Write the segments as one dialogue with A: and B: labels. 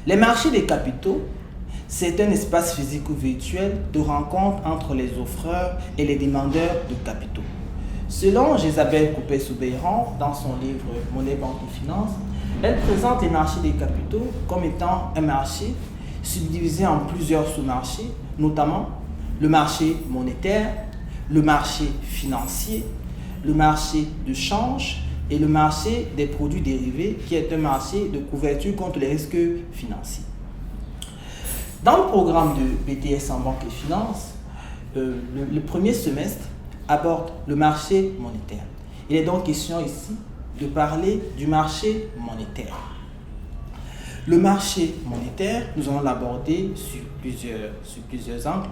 A: Les marchés des capitaux, c'est un espace physique ou virtuel de rencontre entre les offreurs et les demandeurs de capitaux. Selon Isabelle Couppet-Soubeyran, dans son livre Monnaie, banque et finance, elle présente les marchés des capitaux comme étant un marché subdivisé en plusieurs sous-marchés, notamment le marché monétaire, le marché financier, le marché de change et le marché des produits dérivés, qui est un marché de couverture contre les risques financiers. Dans le programme de BTS en banque et finance, le premier semestre aborde le marché monétaire. Il est donc question ici de parler du marché monétaire. Le marché monétaire, nous allons l'aborder sur plusieurs angles.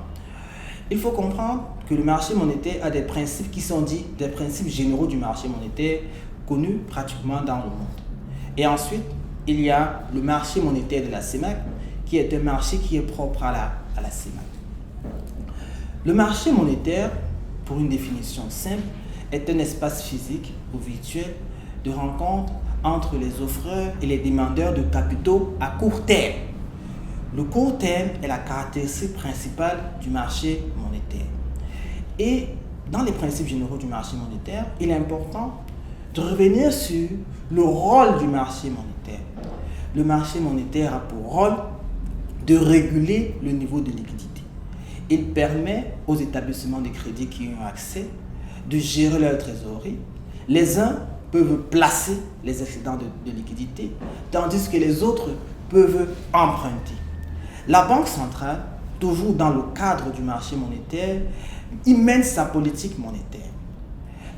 A: Il faut comprendre que le marché monétaire a des principes qui sont dits des principes généraux du marché monétaire connus pratiquement dans le monde. Et ensuite, il y a le marché monétaire de la CEMAC, qui est un marché qui est propre à la CEMAC. Le marché monétaire, pour une définition simple, est un espace physique ou virtuel de rencontre entre les offreurs et les demandeurs de capitaux à court terme. Le court terme est la caractéristique principale du marché monétaire. Et dans les principes généraux du marché monétaire, il est important de revenir sur le rôle du marché monétaire. Le marché monétaire a pour rôle de réguler le niveau de liquidité. Il permet aux établissements de crédit qui y ont accès de gérer leur trésorerie. Les uns peuvent placer les excédents de liquidité, tandis que les autres peuvent emprunter. La Banque centrale, toujours dans le cadre du marché monétaire, y mène sa politique monétaire.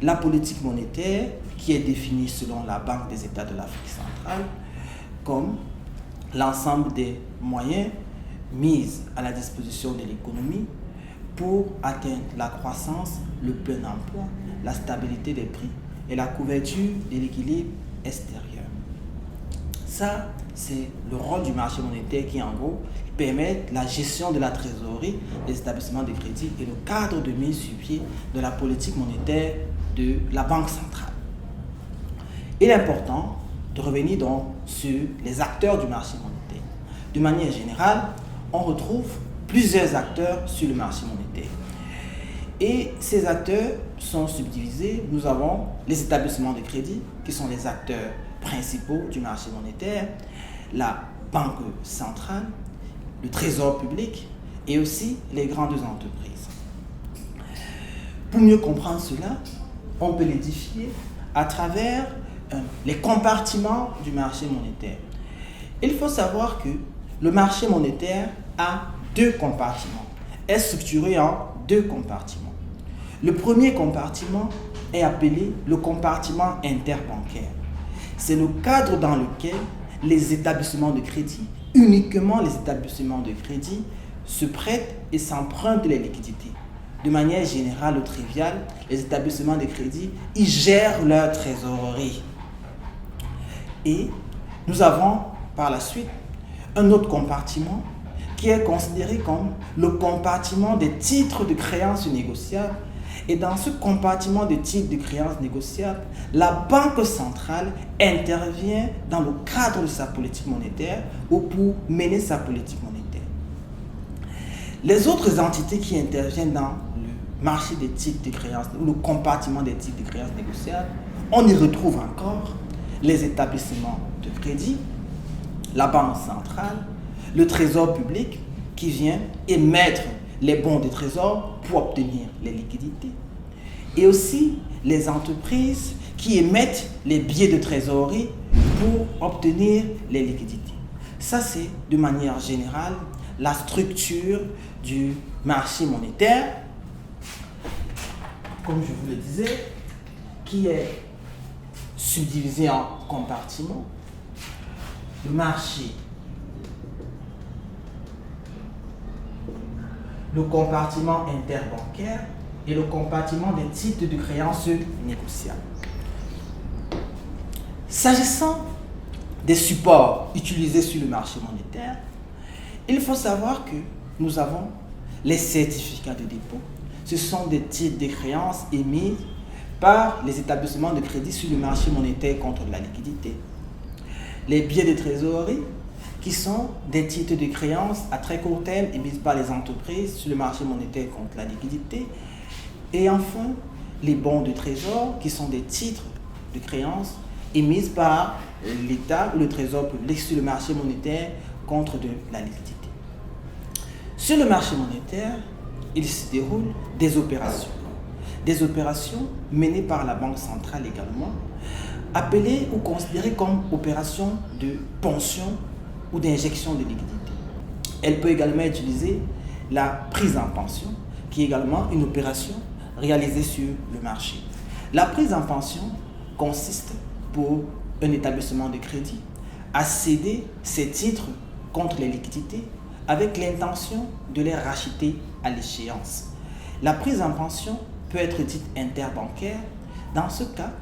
A: La politique monétaire, qui est définie selon la Banque des États de l'Afrique centrale, comme l'ensemble des moyens mis à la disposition de l'économie pour atteindre la croissance, le plein emploi, la stabilité des prix et la couverture de l'équilibre extérieur. Ça, c'est le rôle du marché monétaire qui, en gros, permet la gestion de la trésorerie des établissements de crédit et le cadre de mise sur pied de la politique monétaire de la Banque centrale. Il est important de revenir donc sur les acteurs du marché monétaire. De manière générale, on retrouve plusieurs acteurs sur le marché monétaire. Et ces acteurs sont subdivisés. Nous avons les établissements de crédit, qui sont les acteurs principaux du marché monétaire, la Banque centrale, le Trésor public et aussi les grandes entreprises. Pour mieux comprendre cela, on peut l'édifier à travers les compartiments du marché monétaire. Il faut savoir que le marché monétaire a deux compartiments, est structuré en deux compartiments. Le premier compartiment est appelé le compartiment interbancaire. C'est le cadre dans lequel les établissements de crédit, uniquement les établissements de crédit, se prêtent et s'empruntent les liquidités. De manière générale ou triviale, les établissements de crédit, ils gèrent leur trésorerie. Et nous avons par la suite un autre compartiment qui est considéré comme le compartiment des titres de créances négociables. Et dans ce compartiment de titres de créances négociables, la Banque centrale intervient dans le cadre de sa politique monétaire ou pour mener sa politique monétaire. Les autres entités qui interviennent dans le marché des titres de créances ou le compartiment des titres de créances négociables, on y retrouve encore les établissements de crédit, la Banque centrale, le Trésor public qui vient émettre les bons de trésor pour obtenir les liquidités, et aussi les entreprises qui émettent les billets de trésorerie pour obtenir les liquidités. Ça, c'est de manière générale la structure du marché monétaire, comme je vous le disais, qui est subdivisé en compartiments. Le marché, le compartiment interbancaire et le compartiment des titres de créances négociables. S'agissant des supports utilisés sur le marché monétaire, il faut savoir que nous avons les certificats de dépôt. Ce sont des titres de créances émis par les établissements de crédit sur le marché monétaire contre la liquidité. Les billets de trésorerie, qui sont des titres de créance à très court terme émis par les entreprises sur le marché monétaire contre la liquidité. Et enfin, les bons de trésor, qui sont des titres de créance émis par l'État ou le Trésor public sur le marché monétaire contre de la liquidité. Sur le marché monétaire, il se déroule des opérations. Des opérations menées par la Banque centrale également, appelées ou considérées comme opérations de ponction ou d'injection de liquidité. Elle peut également utiliser la prise en pension, qui est également une opération réalisée sur le marché. La prise en pension consiste pour un établissement de crédit à céder ses titres contre les liquidités avec l'intention de les racheter à l'échéance. La prise en pension peut être dite interbancaire. Dans ce cas,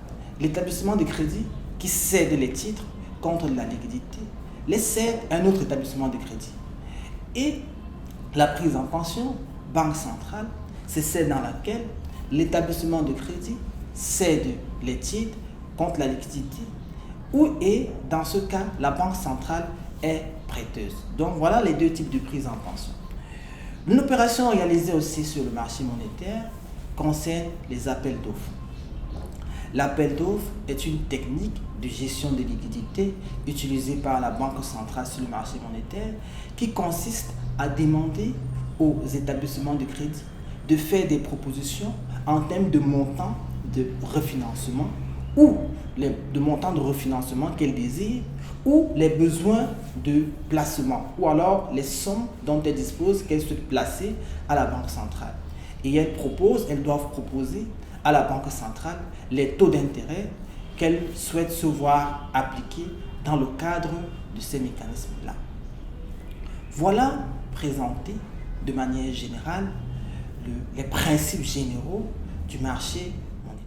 A: l'établissement de crédit qui cède les titres contre la liquidité les cède à un autre établissement de crédit. Et la prise en pension, banque centrale, c'est celle dans laquelle l'établissement de crédit cède les titres contre la liquidité, et dans ce cas, la banque centrale est prêteuse. Donc voilà les deux types de prise en pension. Une opération réalisée aussi sur le marché monétaire concerne les appels d'offres. L'appel d'offres est une technique de gestion de liquidité utilisée par la Banque centrale sur le marché monétaire qui consiste à demander aux établissements de crédit de faire des propositions en termes de montant de refinancement ou de montant de refinancement qu'elles désirent ou les besoins de placement ou alors les sommes dont elles disposent qu'elles souhaitent placer à la Banque centrale. Et elles doivent proposer à la Banque centrale les taux d'intérêt qu'elles souhaitent se voir appliquer dans le cadre de ces mécanismes-là. Voilà présenté de manière générale les principes généraux du marché